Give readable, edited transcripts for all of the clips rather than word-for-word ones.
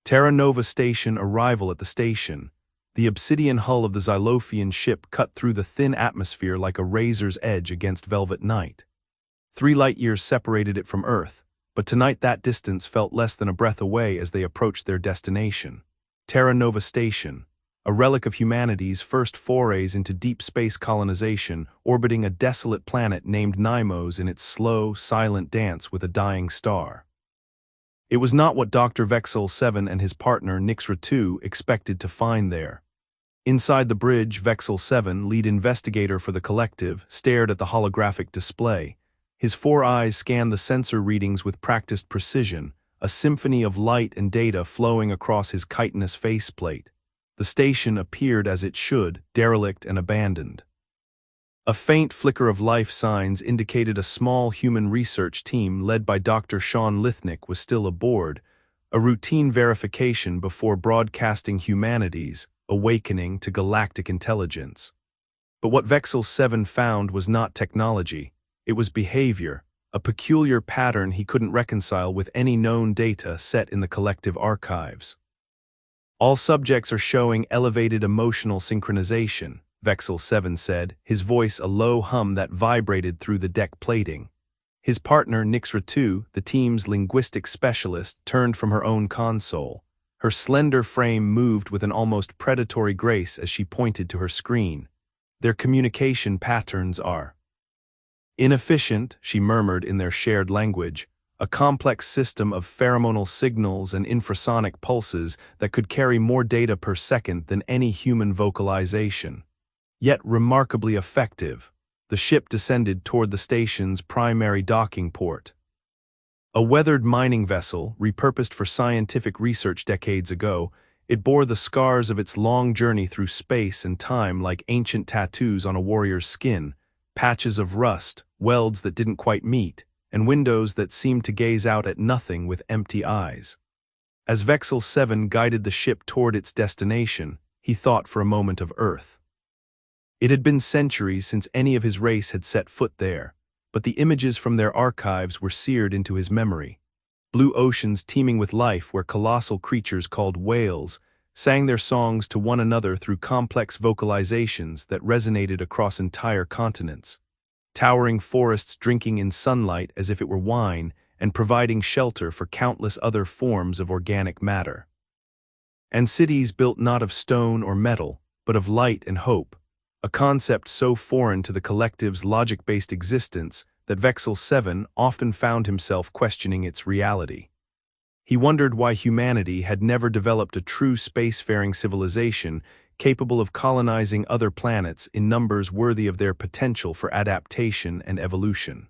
Terra Nova Station arrival at the station. The obsidian hull of the Xylopheian ship cut through the thin atmosphere like a razor's edge against velvet night. 3 light-years separated it from Earth, but tonight that distance felt less than a breath away as they approached their destination. Terra Nova Station, a relic of humanity's first forays into deep space colonization, orbiting a desolate planet named Nymos in its slow, silent dance with a dying star. It was not what Dr. Vexel 7 and his partner Nixra 2 expected to find there. Inside the bridge, Vexel 7, lead investigator for the collective, stared at the holographic display. His 4 eyes scanned the sensor readings with practiced precision, a symphony of light and data flowing across his chitinous faceplate. The station appeared as it should, derelict and abandoned. A faint flicker of life signs indicated a small human research team led by Dr. Sean Lithnick was still aboard, a routine verification before broadcasting humanity's awakening to galactic intelligence. But what Vexel 7 found was not technology, it was behavior, a peculiar pattern he couldn't reconcile with any known data set in the collective archives. All subjects are showing elevated emotional synchronization, Vexel 7 said, his voice a low hum that vibrated through the deck plating. His partner, Nixra 2, the team's linguistic specialist, turned from her own console. Her slender frame moved with an almost predatory grace as she pointed to her screen. Their communication patterns are inefficient, she murmured in their shared language, a complex system of pheromonal signals and infrasonic pulses that could carry more data per second than any human vocalization. Yet remarkably effective. The ship descended toward the station's primary docking port. A weathered mining vessel, repurposed for scientific research decades ago, it bore the scars of its long journey through space and time like ancient tattoos on a warrior's skin, patches of rust, welds that didn't quite meet, and windows that seemed to gaze out at nothing with empty eyes. As Vexel 7 guided the ship toward its destination, he thought for a moment of Earth. It had been centuries since any of his race had set foot there, but the images from their archives were seared into his memory. Blue oceans teeming with life where colossal creatures called whales sang their songs to one another through complex vocalizations that resonated across entire continents. Towering forests drinking in sunlight as if it were wine and providing shelter for countless other forms of organic matter. And cities built not of stone or metal, but of light and hope, a concept so foreign to the collective's logic-based existence that Vexel 7 often found himself questioning its reality. He wondered why humanity had never developed a true spacefaring civilization capable of colonizing other planets in numbers worthy of their potential for adaptation and evolution.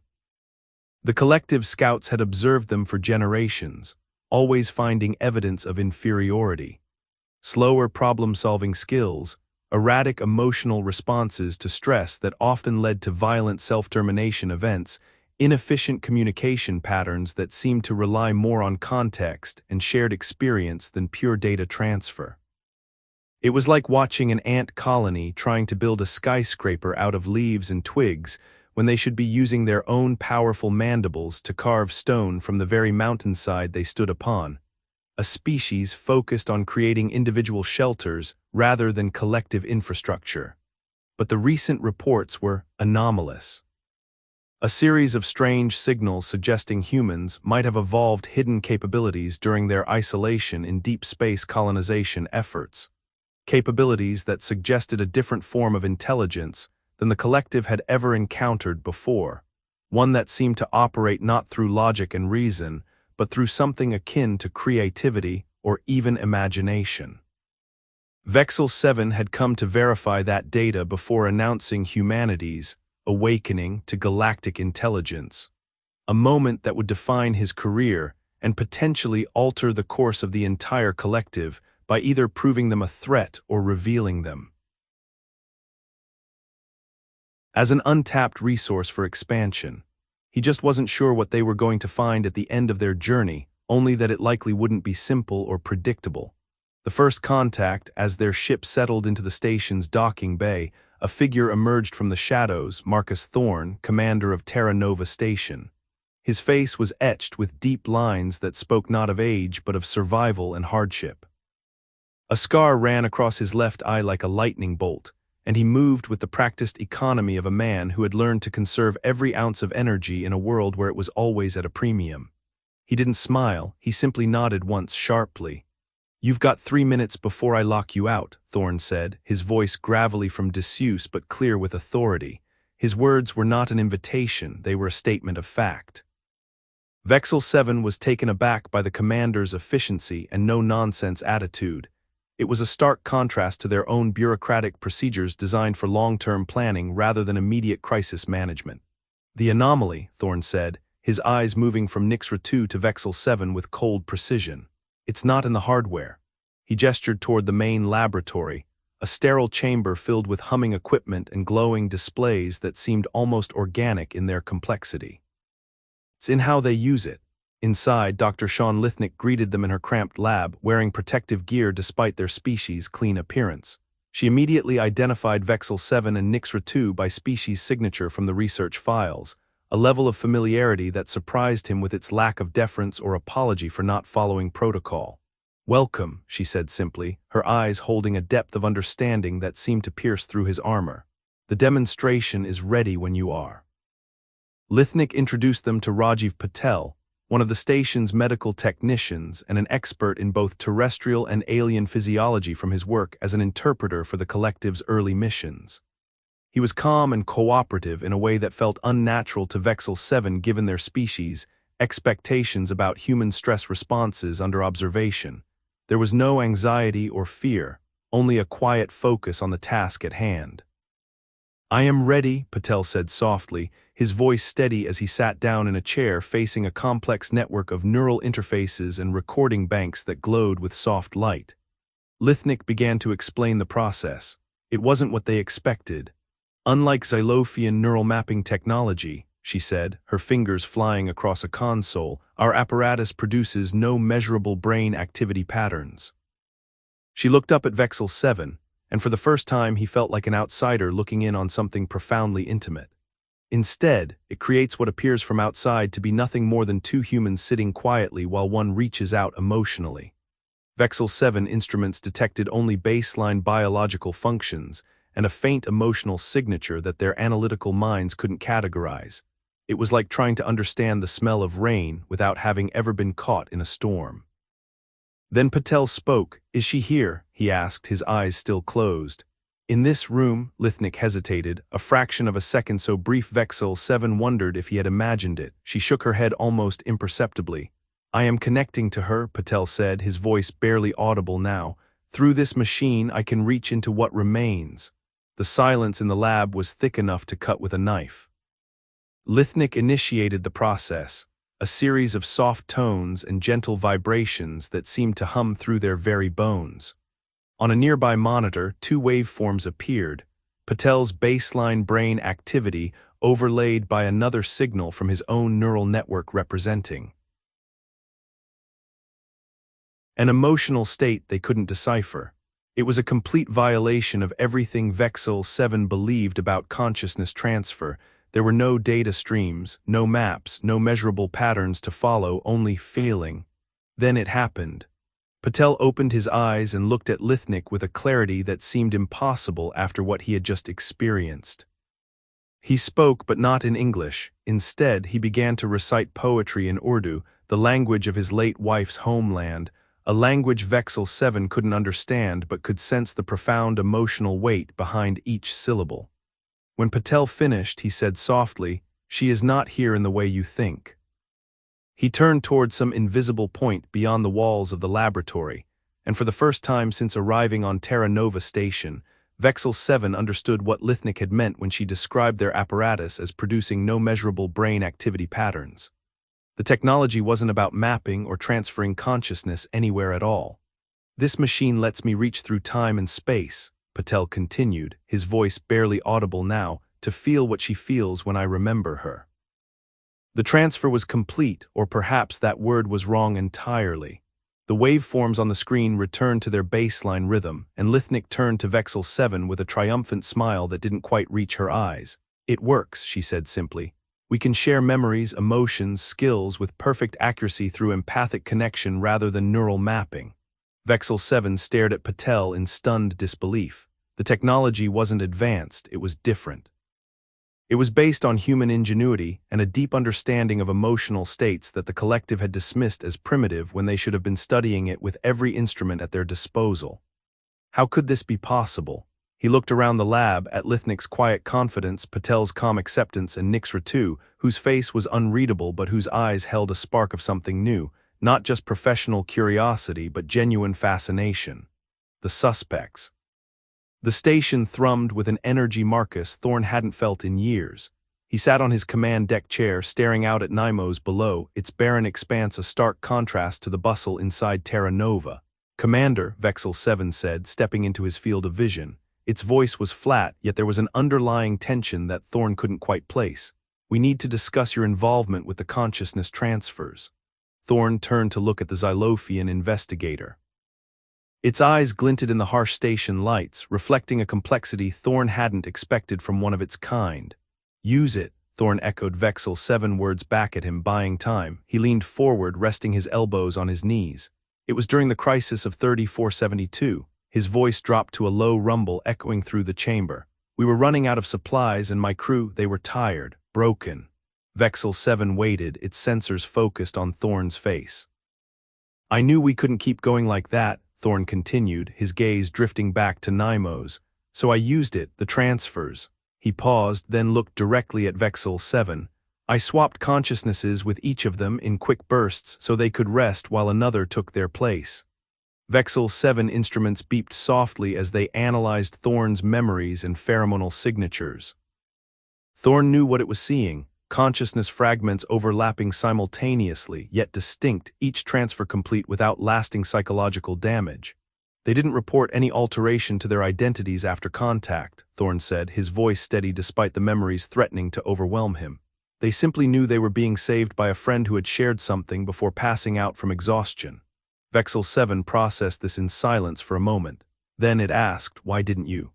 The collective scouts had observed them for generations, always finding evidence of inferiority. Slower problem-solving skills, erratic emotional responses to stress that often led to violent self-termination events, inefficient communication patterns that seemed to rely more on context and shared experience than pure data transfer. It was like watching an ant colony trying to build a skyscraper out of leaves and twigs when they should be using their own powerful mandibles to carve stone from the very mountainside they stood upon. A species focused on creating individual shelters rather than collective infrastructure. But the recent reports were anomalous. A series of strange signals suggesting humans might have evolved hidden capabilities during their isolation in deep space colonization efforts. Capabilities that suggested a different form of intelligence than the collective had ever encountered before, one that seemed to operate not through logic and reason, but through something akin to creativity or even imagination. Vexel 7 had come to verify that data before announcing humanity's awakening to galactic intelligence, a moment that would define his career and potentially alter the course of the entire collective by either proving them a threat or revealing them as an untapped resource for expansion. He just wasn't sure what they were going to find at the end of their journey, only that it likely wouldn't be simple or predictable. The first contact, as their ship settled into the station's docking bay, a figure emerged from the shadows, Marcus Thorne, commander of Terra Nova Station. His face was etched with deep lines that spoke not of age but of survival and hardship. A scar ran across his left eye like a lightning bolt, and he moved with the practiced economy of a man who had learned to conserve every ounce of energy in a world where it was always at a premium. He didn't smile, he simply nodded once sharply. "You've got 3 minutes before I lock you out," Thorne said, his voice gravelly from disuse but clear with authority. His words were not an invitation, they were a statement of fact. Vexel 7 was taken aback by the commander's efficiency and no-nonsense attitude. It was a stark contrast to their own bureaucratic procedures designed for long-term planning rather than immediate crisis management. "The anomaly," Thorne said, his eyes moving from Nixra 2 to Vexel 7 with cold precision. "It's not in the hardware." He gestured toward the main laboratory, a sterile chamber filled with humming equipment and glowing displays that seemed almost organic in their complexity. "It's in how they use it." Inside, Dr. Sean Lithnick greeted them in her cramped lab, wearing protective gear despite their species' clean appearance. She immediately identified Vexel 7 and Nixra 2 by species signature from the research files, a level of familiarity that surprised him with its lack of deference or apology for not following protocol. "Welcome," she said simply, her eyes holding a depth of understanding that seemed to pierce through his armor. "The demonstration is ready when you are." Lithnick introduced them to Rajiv Patel, one of the station's medical technicians and an expert in both terrestrial and alien physiology from his work as an interpreter for the collective's early missions. He was calm and cooperative in a way that felt unnatural to Vexel 7 given their species' expectations about human stress responses under observation. There was no anxiety or fear, only a quiet focus on the task at hand. "I am ready," Patel said softly, his voice steady as he sat down in a chair facing a complex network of neural interfaces and recording banks that glowed with soft light. Lithnick began to explain the process. It wasn't what they expected. "Unlike Xylofian neural mapping technology," she said, her fingers flying across a console, "our apparatus produces no measurable brain activity patterns." She looked up at Vexel 7, and for the first time he felt like an outsider looking in on something profoundly intimate. Instead, it creates what appears from outside to be nothing more than two humans sitting quietly while one reaches out emotionally. Vexel 7 instruments detected only baseline biological functions and a faint emotional signature that their analytical minds couldn't categorize. It was like trying to understand the smell of rain without having ever been caught in a storm. Then Patel spoke. "Is she here?" he asked, his eyes still closed. "In this room," Lithnick hesitated, a fraction of a second so brief Vexel 7 wondered if he had imagined it. She shook her head almost imperceptibly. "I am connecting to her," Patel said, his voice barely audible now. "Through this machine I can reach into what remains." The silence in the lab was thick enough to cut with a knife. Lithnick initiated the process, a series of soft tones and gentle vibrations that seemed to hum through their very bones. On a nearby monitor, two waveforms appeared, Patel's baseline brain activity overlaid by another signal from his own neural network representing an emotional state they couldn't decipher. It was a complete violation of everything Vexel 7 believed about consciousness transfer. There were no data streams, no maps, no measurable patterns to follow, only feeling. Then it happened. Patel opened his eyes and looked at Lithnick with a clarity that seemed impossible after what he had just experienced. He spoke, but not in English. Instead, he began to recite poetry in Urdu, the language of his late wife's homeland, a language Vexel 7 couldn't understand but could sense the profound emotional weight behind each syllable. When Patel finished, he said softly, "She is not here in the way you think." He turned toward some invisible point beyond the walls of the laboratory, and for the first time since arriving on Terra Nova station, Vexel 7 understood what Lithnick had meant when she described their apparatus as producing no measurable brain activity patterns. The technology wasn't about mapping or transferring consciousness anywhere at all. "This machine lets me reach through time and space," Patel continued, his voice barely audible now, "to feel what she feels when I remember her." The transfer was complete, or perhaps that word was wrong entirely. The waveforms on the screen returned to their baseline rhythm, and Lithnick turned to Vexel 7 with a triumphant smile that didn't quite reach her eyes. "It works," she said simply. We can share memories, emotions, skills with perfect accuracy through empathic connection rather than neural mapping. Vexel 7 stared at Patel in stunned disbelief. The technology wasn't advanced, it was different. It was based on human ingenuity and a deep understanding of emotional states that the collective had dismissed as primitive when they should have been studying it with every instrument at their disposal. How could this be possible? He looked around the lab at Lithnik's quiet confidence, Patel's calm acceptance, and Nix Ratu, whose face was unreadable but whose eyes held a spark of something new, not just professional curiosity but genuine fascination. The suspects. The station thrummed with an energy Marcus Thorne hadn't felt in years. He sat on his command deck chair staring out at Nimos below, its barren expanse a stark contrast to the bustle inside Terra Nova. "Commander," Vexel 7 said, stepping into his field of vision. Its voice was flat, yet there was an underlying tension that Thorne couldn't quite place. "We need to discuss your involvement with the consciousness transfers." Thorne turned to look at the Xylofian investigator. Its eyes glinted in the harsh station lights, reflecting a complexity Thorne hadn't expected from one of its kind. "Use it," Thorne echoed Vexel 7 words back at him, buying time. He leaned forward, resting his elbows on his knees. It was during the crisis of 3472. His voice dropped to a low rumble echoing through the chamber. "We were running out of supplies and my crew, they were tired, broken." Vexel 7 waited, its sensors focused on Thorne's face. "I knew we couldn't keep going like that," Thorne continued, his gaze drifting back to Nimos. "So I used it, the transfers." He paused, then looked directly at Vexel 7. "I swapped consciousnesses with each of them in quick bursts so they could rest while another took their place." Vexel 7 instruments beeped softly as they analyzed Thorne's memories and pheromonal signatures. Thorne knew what it was seeing. Consciousness fragments overlapping simultaneously, yet distinct, each transfer complete without lasting psychological damage. "They didn't report any alteration to their identities after contact," Thorne said, his voice steady despite the memories threatening to overwhelm him. "They simply knew they were being saved by a friend who had shared something before passing out from exhaustion." Vexel 7 processed this in silence for a moment. Then it asked, "Why didn't you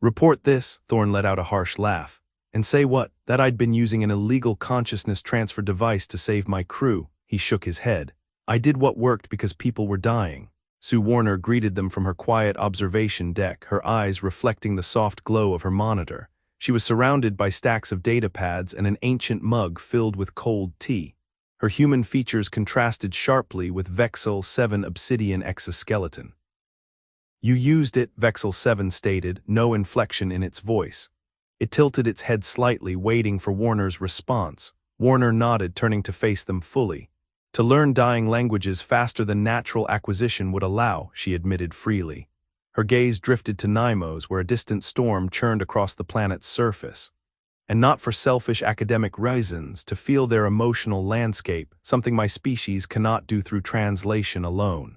report this?" Thorne let out a harsh laugh. "And say what? That I'd been using an illegal consciousness transfer device to save my crew." He shook his head. "I did what worked because people were dying." Sue Warner greeted them from her quiet observation deck, her eyes reflecting the soft glow of her monitor. She was surrounded by stacks of data pads and an ancient mug filled with cold tea. Her human features contrasted sharply with Vexel 7 obsidian exoskeleton. "You used it," Vexel 7 stated, no inflection in its voice. It tilted its head slightly, waiting for Warner's response. Warner nodded, turning to face them fully. "To learn dying languages faster than natural acquisition would allow," she admitted freely. Her gaze drifted to Nimos, where a distant storm churned across the planet's surface. "And not for selfish academic reasons, to feel their emotional landscape, something my species cannot do through translation alone."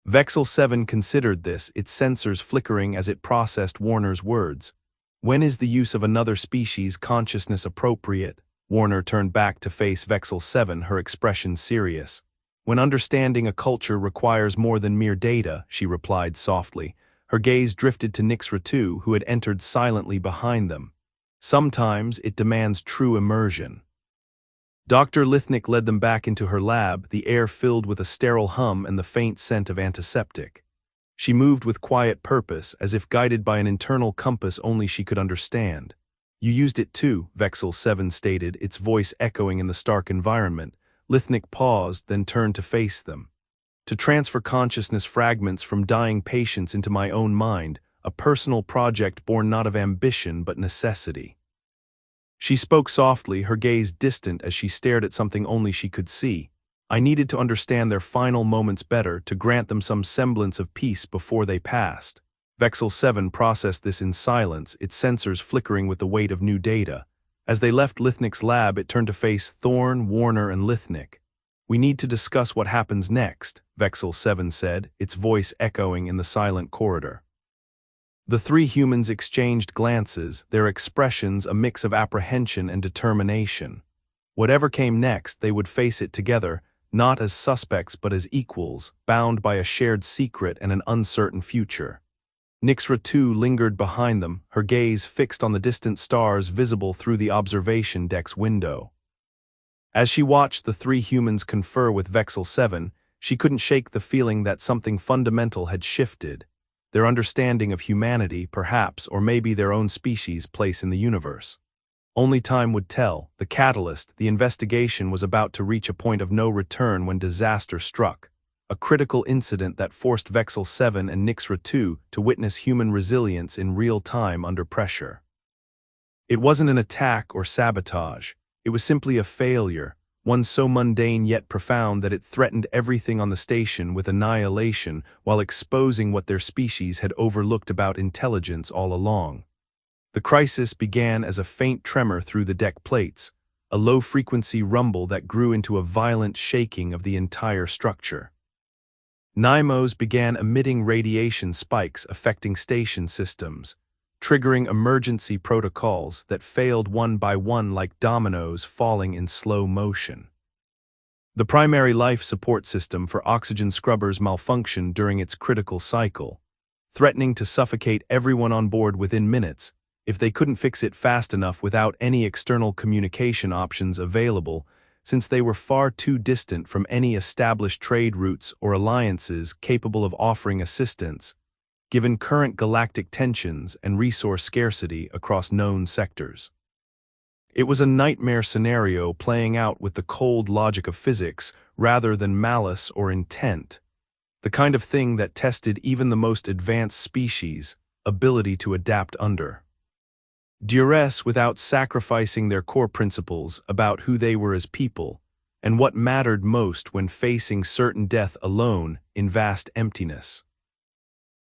Vexel 7 considered this, its sensors flickering as it processed Warner's words. "When is the use of another species' consciousness appropriate?" Warner turned back to face Vexel 7, her expression serious. "When understanding a culture requires more than mere data," she replied softly. Her gaze drifted to Nix Ratu, who had entered silently behind them. "Sometimes it demands true immersion." Dr. Lithnik led them back into her lab, the air filled with a sterile hum and the faint scent of antiseptic. She moved with quiet purpose, as if guided by an internal compass only she could understand. "You used it too," Vexel 7 stated, its voice echoing in the stark environment. Lithnik paused, then turned to face them. "To transfer consciousness fragments from dying patients into my own mind, a personal project born not of ambition but necessity." She spoke softly, her gaze distant as she stared at something only she could see. "I needed to understand their final moments better, to grant them some semblance of peace before they passed." Vexel 7 processed this in silence, its sensors flickering with the weight of new data. As they left Lithnik's lab, it turned to face Thorne, Warner, and Lithnik. "We need to discuss what happens next," Vexel 7 said, its voice echoing in the silent corridor. The three humans exchanged glances, their expressions a mix of apprehension and determination. Whatever came next, they would face it together, not as suspects but as equals, bound by a shared secret and an uncertain future. Nixra too lingered behind them, her gaze fixed on the distant stars visible through the observation deck's window. As she watched the three humans confer with Vexel 7, she couldn't shake the feeling that something fundamental had shifted. Their understanding of humanity, perhaps, or maybe their own species' place in the universe. Only time would tell. The catalyst, the investigation, was about to reach a point of no return when disaster struck. A critical incident that forced Vexel 7 and Nixra 2 to witness human resilience in real time under pressure. It wasn't an attack or sabotage. It was simply a failure, one so mundane yet profound that it threatened everything on the station with annihilation while exposing what their species had overlooked about intelligence all along. The crisis began as a faint tremor through the deck plates, a low-frequency rumble that grew into a violent shaking of the entire structure. NIMOs began emitting radiation spikes affecting station systems, triggering emergency protocols that failed one by one like dominoes falling in slow motion. The primary life support system for oxygen scrubbers malfunctioned during its critical cycle, threatening to suffocate everyone on board within minutes if they couldn't fix it fast enough without any external communication options available, since they were far too distant from any established trade routes or alliances capable of offering assistance, given current galactic tensions and resource scarcity across known sectors. It was a nightmare scenario playing out with the cold logic of physics rather than malice or intent, the kind of thing that tested even the most advanced species' ability to adapt under duress without sacrificing their core principles about who they were as people and what mattered most when facing certain death alone in vast emptiness.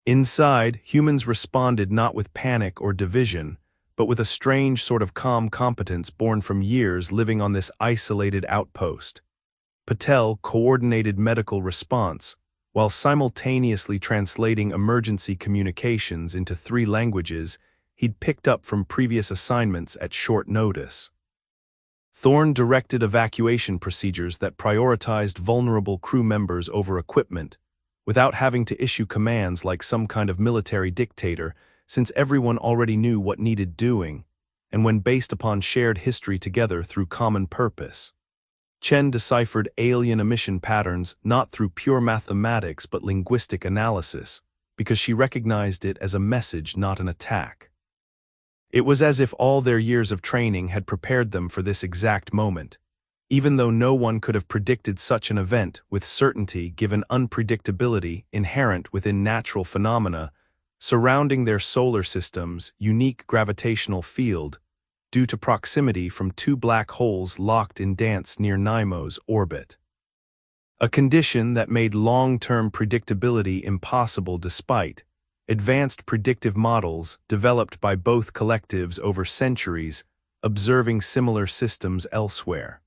Inside, humans responded not with panic or division, but with a strange sort of calm competence born from years living on this isolated outpost. Patel coordinated medical response, while simultaneously translating emergency communications into 3 languages he'd picked up from previous assignments at short notice. Thorne directed evacuation procedures that prioritized vulnerable crew members over equipment, without having to issue commands like some kind of military dictator, since everyone already knew what needed doing, and when based upon shared history together through common purpose. Chen deciphered alien emission patterns not through pure mathematics but linguistic analysis, because she recognized it as a message, not an attack. It was as if all their years of training had prepared them for this exact moment, even though no one could have predicted such an event with certainty given unpredictability inherent within natural phenomena surrounding their solar system's unique gravitational field due to proximity from 2 black holes locked in dance near NIMO's orbit. A condition that made long-term predictability impossible despite advanced predictive models developed by both collectives over centuries observing similar systems elsewhere.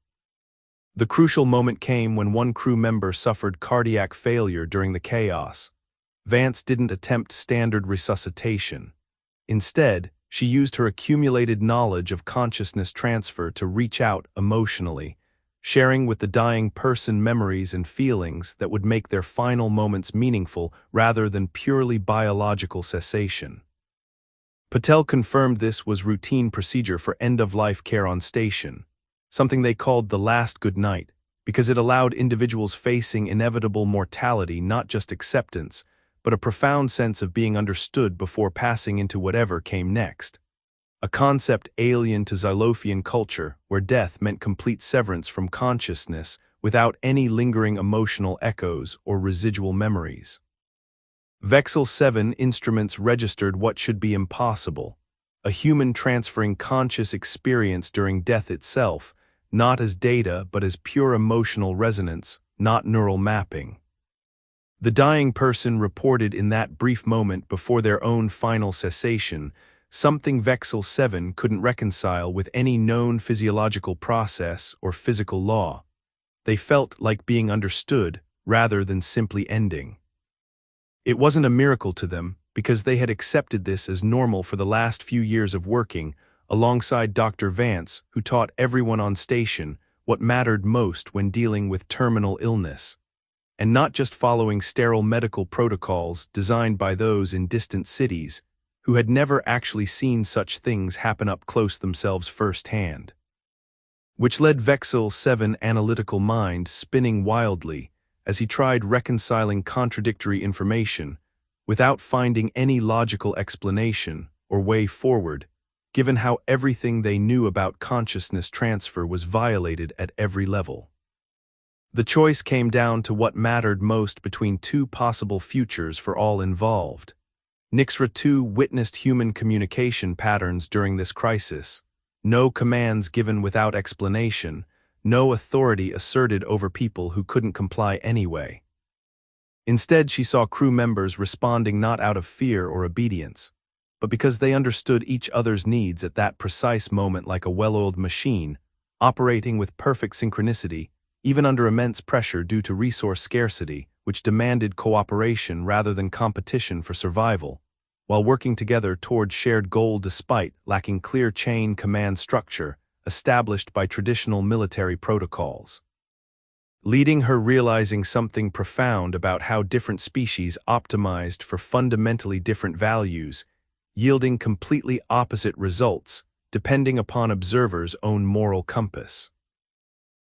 The crucial moment came when one crew member suffered cardiac failure during the chaos. Vance didn't attempt standard resuscitation. Instead, she used her accumulated knowledge of consciousness transfer to reach out emotionally, sharing with the dying person memories and feelings that would make their final moments meaningful rather than purely biological cessation. Patel confirmed this was routine procedure for end-of-life care on station, something they called the last goodnight, because it allowed individuals facing inevitable mortality not just acceptance, but a profound sense of being understood before passing into whatever came next. A concept alien to Xylofian culture, where death meant complete severance from consciousness without any lingering emotional echoes or residual memories. Vexel 7 instruments registered what should be impossible, a human transferring conscious experience during death itself, not as data but as pure emotional resonance, not neural mapping. The dying person reported in that brief moment before their own final cessation something Vexel 7 couldn't reconcile with any known physiological process or physical law. They felt like being understood rather than simply ending. It wasn't a miracle to them because they had accepted this as normal for the last few years of working alongside Dr. Vance, who taught everyone on station what mattered most when dealing with terminal illness. and not just following sterile medical protocols designed by those in distant cities who had never actually seen such things happen up close themselves firsthand. Which led Vexil's 7 analytical mind spinning wildly as he tried reconciling contradictory information without finding any logical explanation or way forward, given how everything they knew about consciousness transfer was violated at every level. The choice came down to what mattered most between two possible futures for all involved. Nixra 2 witnessed human communication patterns during this crisis. No commands given without explanation, no authority asserted over people who couldn't comply anyway. Instead, she saw crew members responding not out of fear or obedience, but because they understood each other's needs at that precise moment like a well-oiled machine, operating with perfect synchronicity, even under immense pressure due to resource scarcity, which demanded cooperation rather than competition for survival, while working together toward shared goal despite lacking clear chain command structure established by traditional military protocols. Leading her realizing something profound about how different species optimized for fundamentally different values, yielding completely opposite results depending upon observers' own moral compass.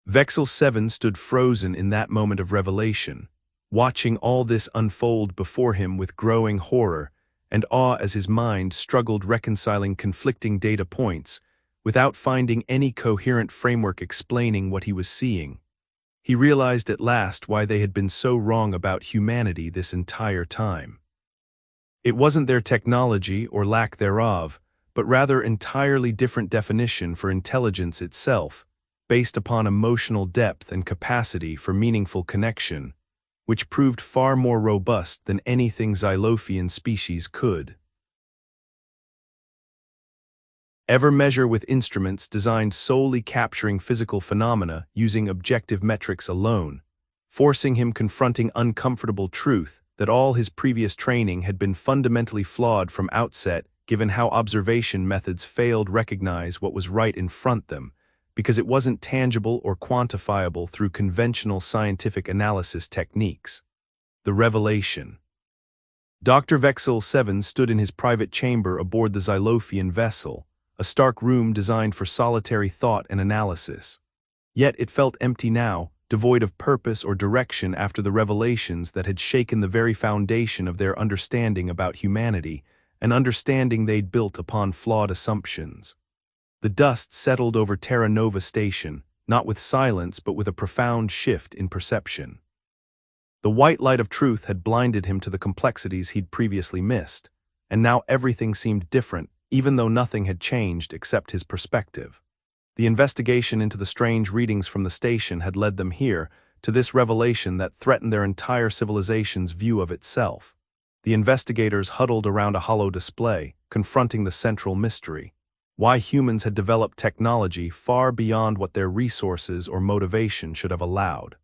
Vexil 7 stood frozen in that moment of revelation, watching all this unfold before him with growing horror and awe as his mind struggled reconciling conflicting data points without finding any coherent framework explaining what he was seeing. He realized at last why they had been so wrong about humanity this entire time. It wasn't their technology or lack thereof, but rather entirely different definition for intelligence itself, based upon emotional depth and capacity for meaningful connection, which proved far more robust than anything Xylofian species could ever measure with instruments designed solely capturing physical phenomena using objective metrics alone, forcing him confronting uncomfortable truth that all his previous training had been fundamentally flawed from outset given how observation methods failed recognize what was right in front them, because it wasn't tangible or quantifiable through conventional scientific analysis techniques. The revelation. Dr. Vexil 7 stood in his private chamber aboard the Xylofian vessel, a stark room designed for solitary thought and analysis. Yet it felt empty now, devoid of purpose or direction after the revelations that had shaken the very foundation of their understanding about humanity, an understanding they'd built upon flawed assumptions. The dust settled over Terra Nova station, not with silence but with a profound shift in perception. The white light of truth had blinded him to the complexities he'd previously missed, and now everything seemed different, even though nothing had changed except his perspective. The investigation into the strange readings from the station had led them here, to this revelation that threatened their entire civilization's view of itself. The investigators huddled around a hollow display, confronting the central mystery: why humans had developed technology far beyond what their resources or motivation should have allowed.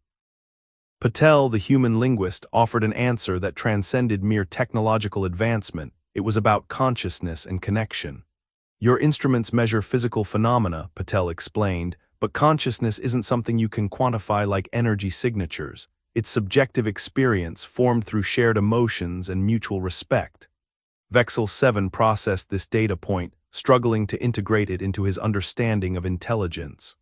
Patel, the human linguist, offered an answer that transcended mere technological advancement. It was about consciousness and connection. Your instruments measure physical phenomena, Patel explained, but consciousness isn't something you can quantify like energy signatures. It's subjective experience formed through shared emotions and mutual respect. Vexil 7 processed this data point, struggling to integrate it into his understanding of intelligence.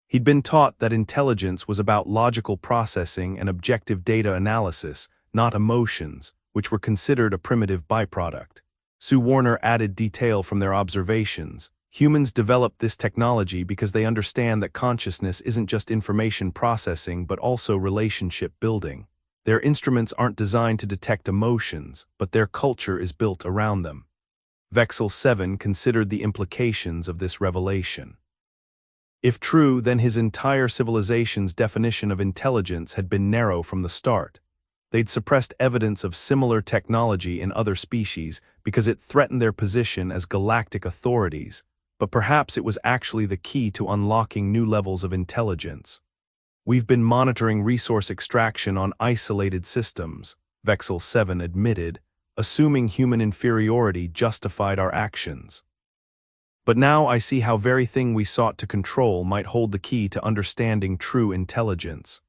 He'd been taught that intelligence was about logical processing and objective data analysis, not emotions, which were considered a primitive byproduct. Sue Warner added detail from their observations. Humans developed this technology because they understand that consciousness isn't just information processing but also relationship building. Their instruments aren't designed to detect emotions, but their culture is built around them. Vexil 7 considered the implications of this revelation. If true, then his entire civilization's definition of intelligence had been narrow from the start. They'd suppressed evidence of similar technology in other species because it threatened their position as galactic authorities, but perhaps it was actually the key to unlocking new levels of intelligence. We've been monitoring resource extraction on isolated systems, Vexil 7 admitted, assuming human inferiority justified our actions. But now I see how very thing we sought to control might hold the key to understanding true intelligence.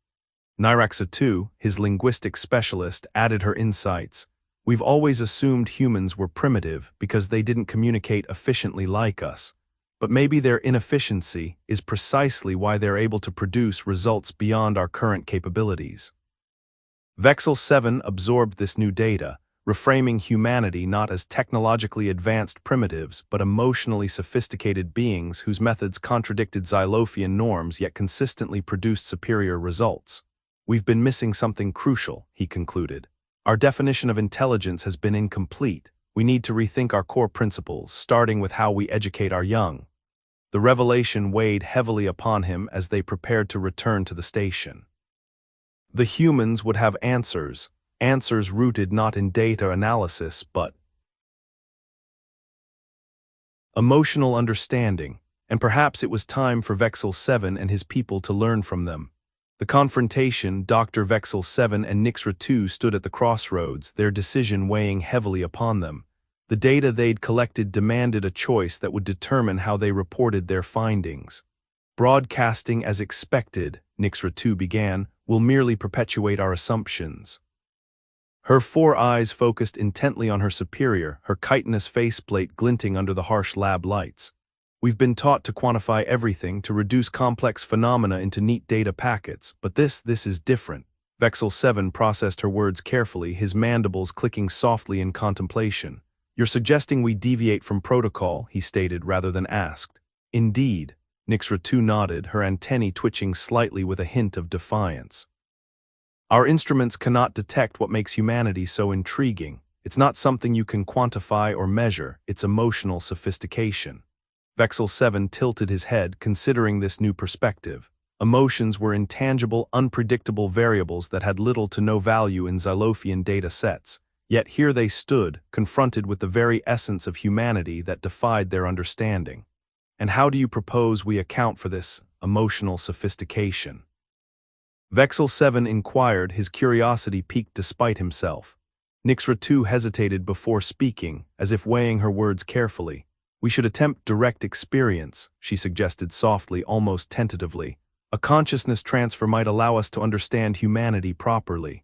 Nyraxa 2, his linguistic specialist, added her insights. We've always assumed humans were primitive because they didn't communicate efficiently like us. But maybe their inefficiency is precisely why they're able to produce results beyond our current capabilities. Vexel 7 absorbed this new data, reframing humanity not as technologically advanced primitives but emotionally sophisticated beings whose methods contradicted Xylofian norms yet consistently produced superior results. We've been missing something crucial, he concluded. Our definition of intelligence has been incomplete. We need to rethink our core principles, starting with how we educate our young. The revelation weighed heavily upon him as they prepared to return to the station. The humans would have answers rooted not in data analysis but emotional understanding, and perhaps it was time for Vexel 7 and his people to learn from them. The confrontation, Dr. Vexel 7 and Nyxra 2 stood at the crossroads, their decision weighing heavily upon them. The data they'd collected demanded a choice that would determine how they reported their findings. Broadcasting as expected, Nyxra 2 began, will merely perpetuate our assumptions. Her 4 eyes focused intently on her superior, her chitinous faceplate glinting under the harsh lab lights. We've been taught to quantify everything, to reduce complex phenomena into neat data packets, but this is different. Vexel 7 processed her words carefully, his mandibles clicking softly in contemplation. You're suggesting we deviate from protocol, he stated rather than asked. Indeed. Nyxra 2 nodded, her antennae twitching slightly with a hint of defiance. Our instruments cannot detect what makes humanity so intriguing. It's not something you can quantify or measure, it's emotional sophistication. Vexel 7 tilted his head, considering this new perspective. Emotions were intangible, unpredictable variables that had little to no value in Xylofian data sets. Yet here they stood, confronted with the very essence of humanity that defied their understanding. And how do you propose we account for this emotional sophistication? Vexel 7 inquired, his curiosity piqued despite himself. Nyxra 2 hesitated before speaking, as if weighing her words carefully. We should attempt direct experience, she suggested softly, almost tentatively. A consciousness transfer might allow us to understand humanity properly.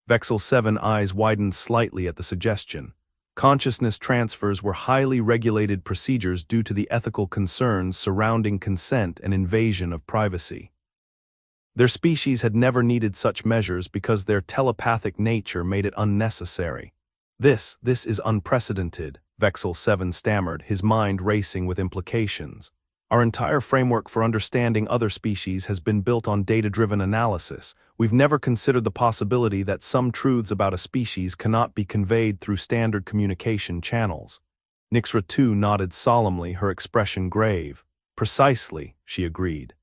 Vexel 7 eyes widened slightly at the suggestion. Consciousness transfers were highly regulated procedures due to the ethical concerns surrounding consent and invasion of privacy. Their species had never needed such measures because their telepathic nature made it unnecessary. This is unprecedented, Vexel 7 stammered, his mind racing with implications. Our entire framework for understanding other species has been built on data-driven analysis. We've never considered the possibility that some truths about a species cannot be conveyed through standard communication channels. Nyxra 2 nodded solemnly, her expression grave. Precisely, she agreed.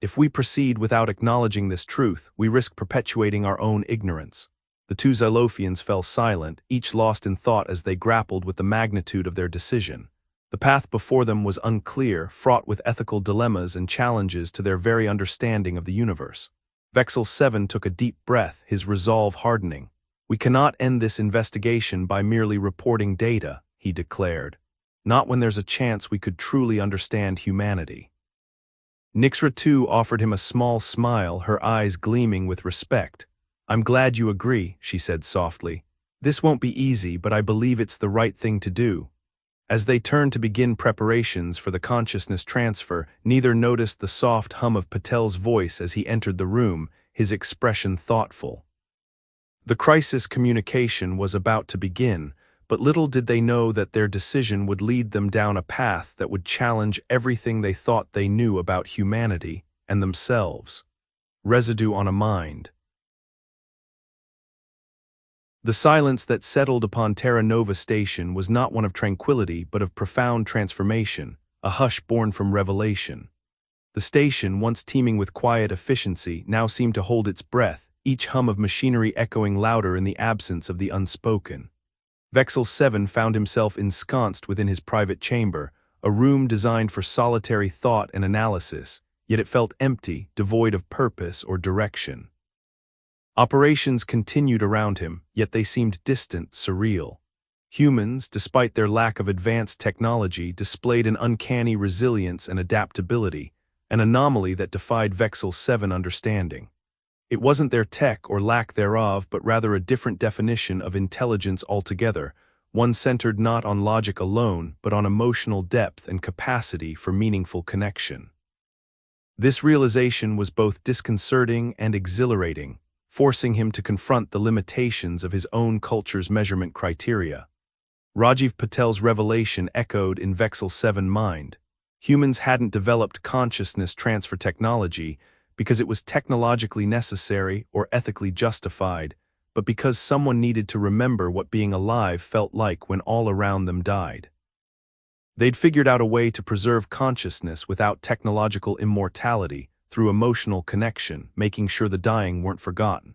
If we proceed without acknowledging this truth, we risk perpetuating our own ignorance. The 2 Xylofians fell silent, each lost in thought as they grappled with the magnitude of their decision. The path before them was unclear, fraught with ethical dilemmas and challenges to their very understanding of the universe. Vexel 7 took a deep breath, his resolve hardening. We cannot end this investigation by merely reporting data, he declared. Not when there's a chance we could truly understand humanity. Nyxra 2 offered him a small smile, her eyes gleaming with respect. I'm glad you agree, she said softly. This won't be easy, but I believe it's the right thing to do. As they turned to begin preparations for the consciousness transfer, neither noticed the soft hum of Patel's voice as he entered the room, his expression thoughtful. The crisis communication was about to begin, but little did they know that their decision would lead them down a path that would challenge everything they thought they knew about humanity and themselves. Residue on a mind. The silence that settled upon Terra Nova station was not one of tranquility but of profound transformation, a hush born from revelation. The station, once teeming with quiet efficiency, now seemed to hold its breath, each hum of machinery echoing louder in the absence of the unspoken. Vexel 7 found himself ensconced within his private chamber, a room designed for solitary thought and analysis, yet it felt empty, devoid of purpose or direction. Operations continued around him, yet they seemed distant, surreal. Humans, despite their lack of advanced technology, displayed an uncanny resilience and adaptability, an anomaly that defied Vexel 7 understanding. It wasn't their tech or lack thereof, but rather a different definition of intelligence altogether, one centered not on logic alone, but on emotional depth and capacity for meaningful connection. This realization was both disconcerting and exhilarating, forcing him to confront the limitations of his own culture's measurement criteria. Rajiv Patel's revelation echoed in Vexel 7 mind. Humans hadn't developed consciousness transfer technology because it was technologically necessary or ethically justified, but because someone needed to remember what being alive felt like when all around them died. They'd figured out a way to preserve consciousness without technological immortality, through emotional connection, making sure the dying weren't forgotten.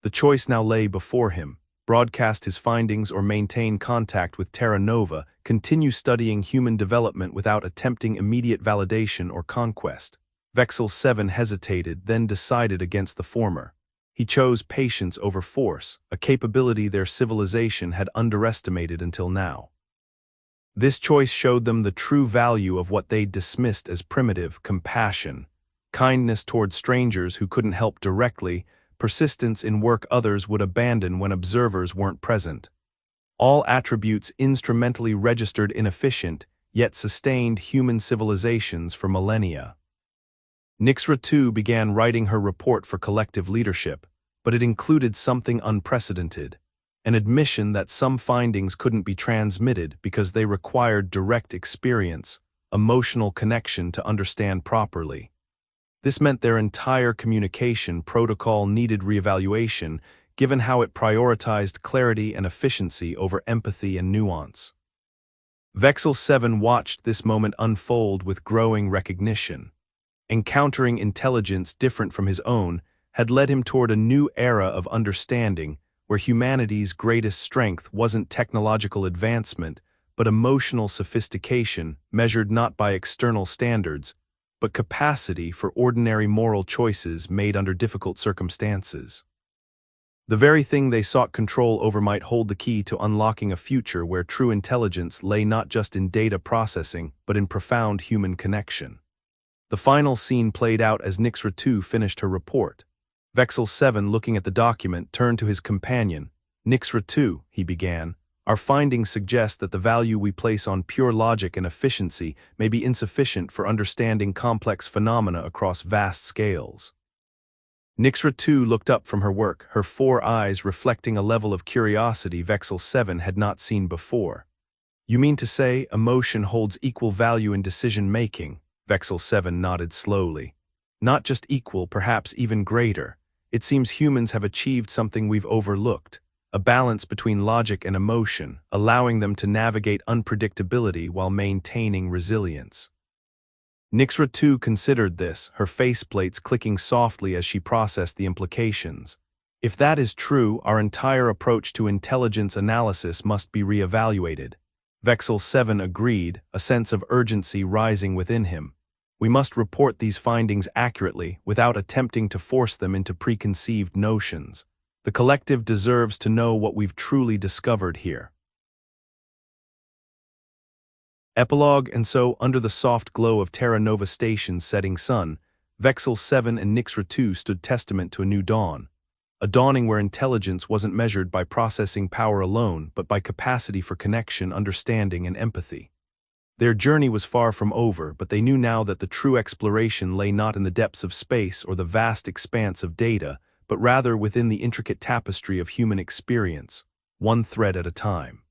The choice now lay before him: broadcast his findings or maintain contact with Terra Nova, continue studying human development without attempting immediate validation or conquest. Vexel 7 hesitated, then decided against the former. He chose patience over force, a capability their civilization had underestimated until now. This choice showed them the true value of what they'd dismissed as primitive: compassion, kindness toward strangers who couldn't help directly, persistence in work others would abandon when observers weren't present. All attributes instrumentally registered inefficient, yet sustained human civilizations for millennia. Nixra too began writing her report for collective leadership, but it included something unprecedented: an admission that some findings couldn't be transmitted because they required direct experience, emotional connection to understand properly. This meant their entire communication protocol needed reevaluation, given how it prioritized clarity and efficiency over empathy and nuance. Vexel 7 watched this moment unfold with growing recognition. Encountering intelligence different from his own had led him toward a new era of understanding, where humanity's greatest strength wasn't technological advancement, but emotional sophistication measured not by external standards, but capacity for ordinary moral choices made under difficult circumstances. The very thing they sought control over might hold the key to unlocking a future where true intelligence lay not just in data processing, but in profound human connection. The final scene played out as Nixra 2 finished her report. Vexel 7, looking at the document, turned to his companion. "Nixra 2, he began, "our findings suggest that the value we place on pure logic and efficiency may be insufficient for understanding complex phenomena across vast scales." Nixra 2 looked up from her work, her 4 eyes reflecting a level of curiosity Vexel 7 had not seen before. "You mean to say emotion holds equal value in decision-making?" Vexel 7 nodded slowly. "Not just equal, perhaps even greater. It seems humans have achieved something we've overlooked, a balance between logic and emotion, allowing them to navigate unpredictability while maintaining resilience." Nixra 2 considered this, her faceplates clicking softly as she processed the implications. If that is true, our entire approach to intelligence analysis must be reevaluated. Vexel 7 agreed, a sense of urgency rising within him. We must report these findings accurately, without attempting to force them into preconceived notions. The collective deserves to know what we've truly discovered here. Epilogue. And so, under the soft glow of Terra Nova Station's setting sun, Vexel 7 and Nixra 2 stood testament to a new dawn. A dawning where intelligence wasn't measured by processing power alone, but by capacity for connection, understanding, and empathy. Their journey was far from over, but they knew now that the true exploration lay not in the depths of space or the vast expanse of data, but rather within the intricate tapestry of human experience, one thread at a time.